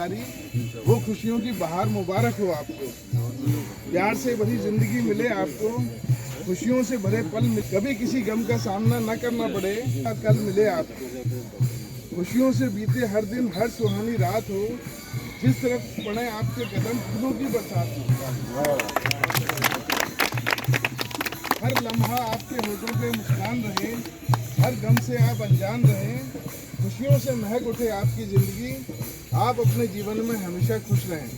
रही, वो खुशियों की बहार मुबारक हो आपको। प्यार से भरी जिंदगी मिले आपको, खुशियों से भरे पल, कभी किसी गम का सामना न करना पड़े, कल मिले आपको। खुशियों से बीते हर दिन, हर सुहानी रात हो, जिस तरफ पड़े आपके कदम, फूलों की बरसात हो। हर लम्हा आपके होठों पे मुस्कान रहे, हर गम से आप अनजान रहें, खुशियों से महक उठे आपकी जिंदगी, आप अपने जीवन में हमेशा खुश रहें।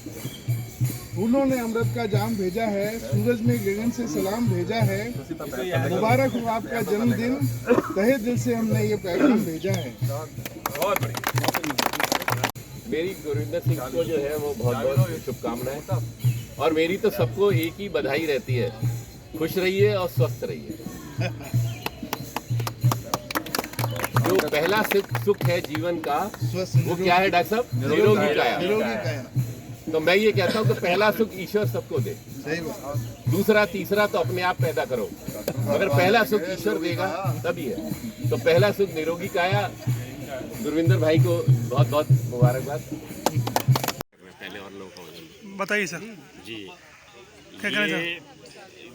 फूलों ने अमृत का जाम भेजा है, सूरज ने गगन से सलाम भेजा है, मुबारक हो आपका जन्मदिन, तहे दिल से हमने ये पैगाम भेजा है। मेरी गुरविंदर सिंह को जो है वो बहुत बहुत शुभकामनाएं, और मेरी तो सबको एक ही बधाई रहती है, खुश रहिए और स्वस्थ रहिए। जो पहला सुख है जीवन का, वो क्या है डॉक्टर साहब? निरोगी काया। तो मैं ये कहता हूँ कि पहला सुख ईश्वर सबको दे, दूसरा तीसरा तो अपने आप पैदा करो, मगर पहला सुख ईश्वर देगा तभी है। तो पहला सुख निरोगी काया। गुरविंदर भाई को बहुत बहुत मुबारकबाद। पहले और लोगों को बताइए सर जी, क्या कहना चाहते ये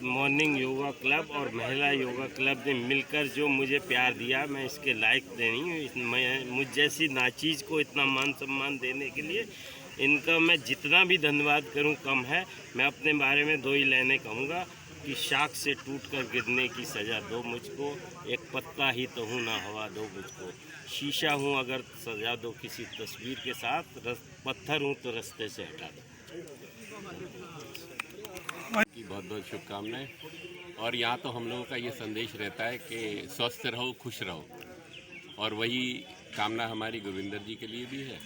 मॉर्निंग योगा क्लब और महिला योगा क्लब ने मिलकर जो मुझे प्यार दिया, मैं इसके लायक नहीं हूँ। मैं मुझ जैसी नाचीज़ को इतना मान सम्मान देने के लिए इनका मैं जितना भी धन्यवाद करूँ कम है। मैं अपने बारे में 2 ही लाइनें कहूँगा कि शाख से टूटकर गिरने की सज़ा दो मुझको, एक पत्ता ही तो हूँ ना हवा दो मुझको, शीशा हूँ अगर सजा दो किसी तस्वीर के साथ, पत्थर हूँ तो रास्ते से हटा दो। की बहुत बहुत शुभकामनाएं। और यहाँ तो हम लोगों का ये संदेश रहता है कि स्वस्थ रहो, खुश रहो, और वही कामना हमारी गुरविंदर जी के लिए भी है,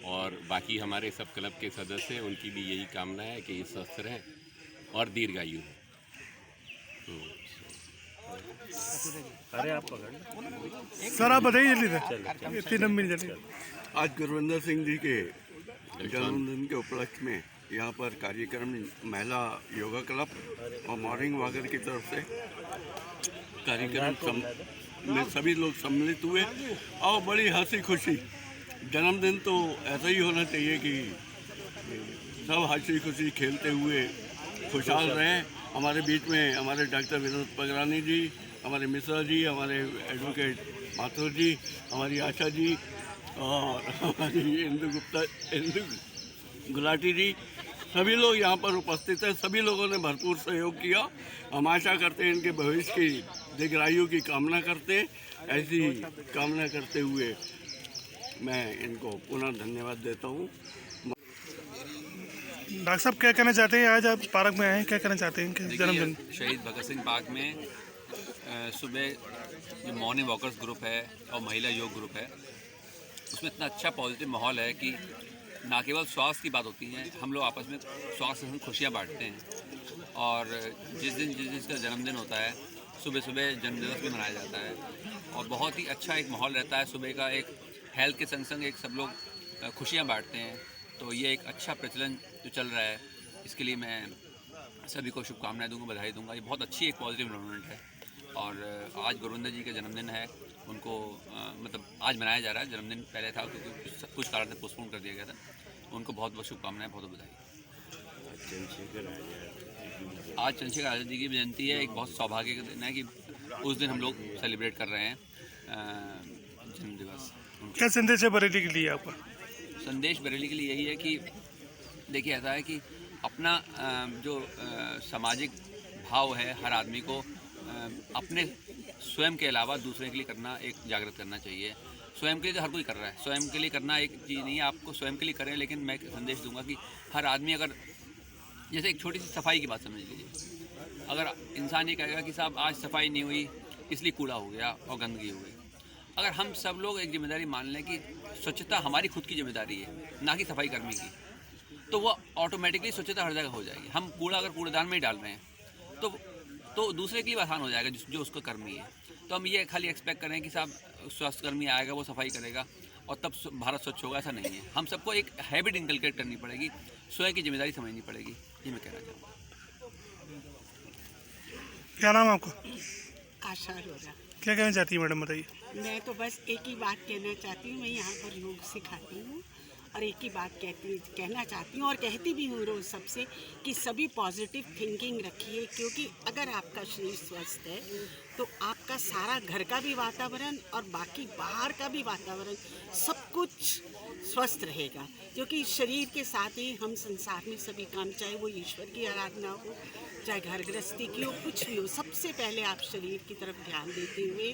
और बाकी हमारे सब क्लब के सदस्य हैं, उनकी भी यही कामना है कि ये स्वस्थ रहें और दीर्घायु हो। अरे आप पकड़ सर, आप बताइए जल्दी से, इतनी लंबी नहीं चलेगी। आज गुरविंदर सिंह जी के जन्मदिन के उपलक्ष्य में यहाँ पर कार्यक्रम महिला योगा क्लब और मॉर्निंग वॉकर की तरफ से कार्यक्रम में सभी लोग सम्मिलित हुए, और बड़ी हंसी खुशी। जन्मदिन तो ऐसा ही होना चाहिए कि सब हंसी खुशी खेलते हुए खुशहाल रहें। हमारे बीच में हमारे डॉक्टर विनोद पगरानी जी, हमारे मिश्रा जी, हमारे एडवोकेट माथुर जी, हमारी आशा जी और हमारी इंदु गुलाटी जी, सभी लोग यहाँ पर उपस्थित हैं। सभी लोगों ने भरपूर सहयोग किया। हम आशा करते हैं इनके भविष्य की दीर्घायु की कामना करते हैं। ऐसी कामना करते हुए मैं इनको पुनः धन्यवाद देता हूँ। डॉक्टर साहब क्या कहना चाहते हैं? आज आप पार्क में आए हैं, क्या कहना चाहते हैं कि जन्मदिन? शहीद भगत सिंह पार्क में सुबह जो मॉर्निंग वॉकर्स ग्रुप है और महिला योग ग्रुप है, उसमें इतना अच्छा पॉजिटिव माहौल है कि ना केवल स्वास्थ्य की बात होती है, हम लोग आपस में स्वास्थ्य से खुशियाँ बांटते हैं। और जिस दिन जिसका जन्मदिन होता है, सुबह सुबह जन्मदिवस भी मनाया जाता है, और बहुत ही अच्छा एक माहौल रहता है सुबह का। एक हेल्थ के संग संग एक सब लोग खुशियाँ बांटते हैं। तो ये एक अच्छा प्रचलन जो चल रहा है, इसके लिए मैं सभी को शुभकामनाएं दूंगा, बधाई दूंगा। ये बहुत अच्छी एक पॉजिटिव इन्वायरमेंट है। और आज गुरविंदर जी का जन्मदिन है, उनको मतलब आज मनाया जा रहा है। जन्मदिन पहले था क्योंकि कुछ कारण से पोस्टपोन कर दिया गया था। उनको बहुत बहुत शुभकामनाएं, बहुत बधाई। आज चंद्रशेखर आज़ाद जी की जयंती है। एक बहुत सौभाग्य का दिन है कि उस दिन हम लोग सेलिब्रेट कर रहे हैं जन्म दिवस। क्या संदेश है बरेली के लिए आपका? संदेश बरेली के लिए यही है कि देखिए, ऐसा है कि अपना जो सामाजिक भाव है, हर आदमी को अपने स्वयं के अलावा दूसरे के लिए करना, एक जागृत करना चाहिए। स्वयं के लिए तो हर कोई कर रहा है, स्वयं के लिए करना एक चीज़ नहीं है, आपको स्वयं के लिए करें। लेकिन मैं संदेश दूंगा कि हर आदमी, अगर जैसे एक छोटी सी सफाई की बात समझ लीजिए, अगर इंसान ये कहेगा कि साहब आज सफाई नहीं हुई इसलिए कूड़ा हो गया और गंदगी हो गई, अगर हम सब लोग एक जिम्मेदारी मान लें कि स्वच्छता हमारी खुद की जिम्मेदारी है, ना कि सफाई कर्मी की, तो वो ऑटोमेटिकली स्वच्छता हर जगह हो जाएगी। हम कूड़ा अगर कूड़ेदान में ही डाल रहे हैं तो दूसरे के लिए आसान हो जाएगा जो उसका कर्मी है। तो हम ये खाली एक्सपेक्ट करें कि साहब स्वास्थ्य कर्मी आएगा, वो सफाई करेगा और तब भारत स्वच्छ होगा, ऐसा नहीं है। हम सबको एक हैबिट इनकलकेट करनी पड़ेगी, स्वयं की जिम्मेदारी समझनी पड़ेगी। ये मैं कहना चाहूँगा। क्या नाम है आपका? आशा अरोड़ा। क्या कहना चाहती है मैडम, बताइए। मैं तो बस एक ही बात कहना चाहती हूँ, मैं यहाँ पर योग सिखाती हूँ और एक ही बात कहना चाहती हूँ और कहती भी हूँ रोज़ सबसे कि सभी पॉजिटिव थिंकिंग रखिए, क्योंकि अगर आपका शरीर स्वस्थ है तो आपका सारा घर का भी वातावरण और बाकी बाहर का भी वातावरण सब कुछ स्वस्थ रहेगा। क्योंकि शरीर के साथ ही हम संसार में सभी काम, चाहे वो ईश्वर की आराधना हो, चाहे घर गृहस्थी की हो, कुछ भी हो, सबसे पहले आप शरीर की तरफ ध्यान देते हुए,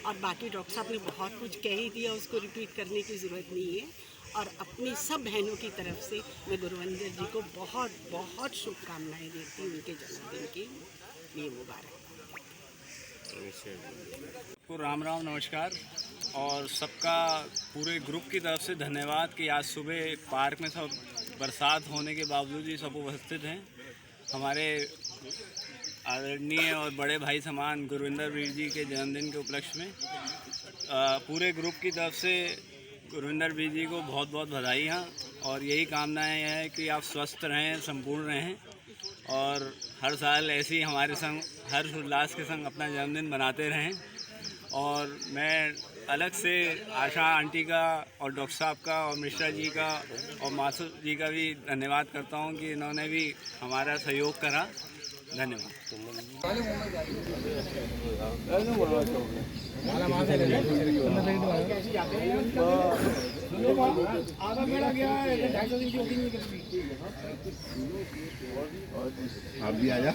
और बाकी डॉक्टर साहब ने बहुत कुछ कह ही दिया, उसको रिपीट करने की ज़रूरत नहीं है। और अपनी सब बहनों की तरफ से मैं गुरविंदर जी को बहुत बहुत शुभकामनाएं देती हूँ उनके जन्मदिन के लिए। मुबारक को राम राम नमस्कार। और सबका पूरे ग्रुप की तरफ से धन्यवाद कि आज सुबह पार्क में सब बरसात होने के बावजूद ही सब उपस्थित हैं। हमारे आदरणीय और बड़े भाई समान गुरविंदर वीर जी के जन्मदिन के उपलक्ष्य में पूरे ग्रुप की तरफ से गुरविंदर वीर जी को बहुत बहुत बधाइयाँ, और यही कामनाएं हैं कि आप स्वस्थ रहें, संपूर्ण रहें, और हर साल ऐसे ही हमारे संग हर्ष उल्लास के संग अपना जन्मदिन मनाते रहें। और मैं अलग से आशा आंटी का और डॉक्टर साहब का और मिश्रा जी का और मासू जी का भी धन्यवाद करता हूं कि इन्होंने भी हमारा सहयोग करा। धन्यवाद। आप भी आ जाओ।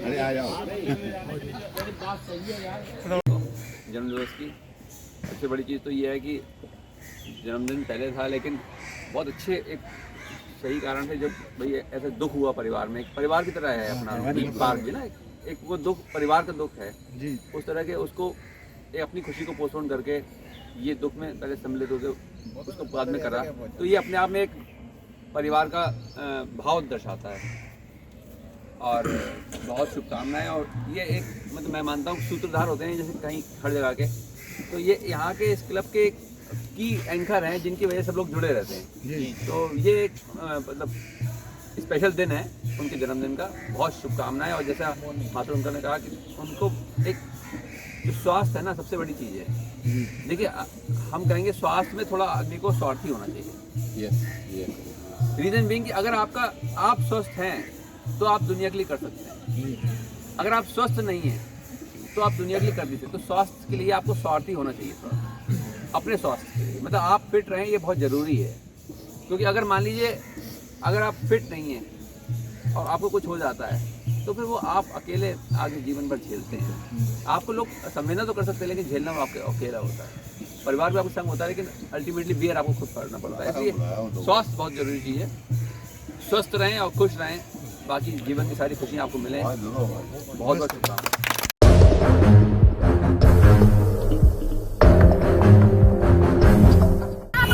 अरे आ जाओ। जन्मदिवस की सबसे बड़ी चीज़ तो ये है कि जन्मदिन पहले था, लेकिन बहुत अच्छे एक सही कारण से जब भाई ऐसे दुख हुआ परिवार में, एक परिवार की तरह है अपना पार्क भी ना, एक वो दुख परिवार का दुख है जी, उस तरह के उसको एक अपनी खुशी को पोस्टपोन करके ये दुख में पहले सम्मिलित होकर उसको बाद में करा, तो ये अपने आप में एक परिवार का भाव दर्शाता है। और बहुत शुभकामनाएं। और ये एक मतलब मैं मानता हूँ सूत्रधार होते हैं जैसे कहीं हर जगह के, तो ये यहाँ के इस क्लब के की एंकर हैं जिनकी वजह से सब लोग जुड़े रहते हैं। तो ये एक मतलब स्पेशल दिन है उनके जन्मदिन का। बहुत शुभकामनाएं। और जैसा माता अंकल ने कहा कि उनको एक जो स्वास्थ्य है ना सबसे बड़ी चीज़ है। देखिए हम कहेंगे स्वास्थ्य में थोड़ा आदमी को स्वार्थी होना चाहिए। रीज़न बीइंग कि अगर आप स्वस्थ हैं तो आप दुनिया के लिए कर सकते हैं, अगर आप स्वस्थ नहीं हैं तो आप दुनिया के लिए कर नहीं सकते। तो स्वास्थ्य के लिए आपको स्वार्थी होना चाहिए थोड़ा, अपने स्वास्थ्य के लिए। मतलब आप फिट रहें ये बहुत ज़रूरी है, क्योंकि अगर मान लीजिए अगर आप फिट नहीं हैं और आपको कुछ हो जाता है तो फिर वो आप अकेले आगे जीवन भर झेलते हैं। आपको लोग समझना तो कर सकते हैं लेकिन झेलना वो आपके अकेला होता है। परिवार भी आपको संग होता है लेकिन अल्टीमेटली बियर आपको खुद करना पड़ता है। इसलिए स्वास्थ्य बहुत ज़रूरी चीज़ है। स्वस्थ रहें और खुश रहें, बाकी जीवन की सारी खुशियाँ आपको मिलें। बहुत बहुत शुभकामनाएं।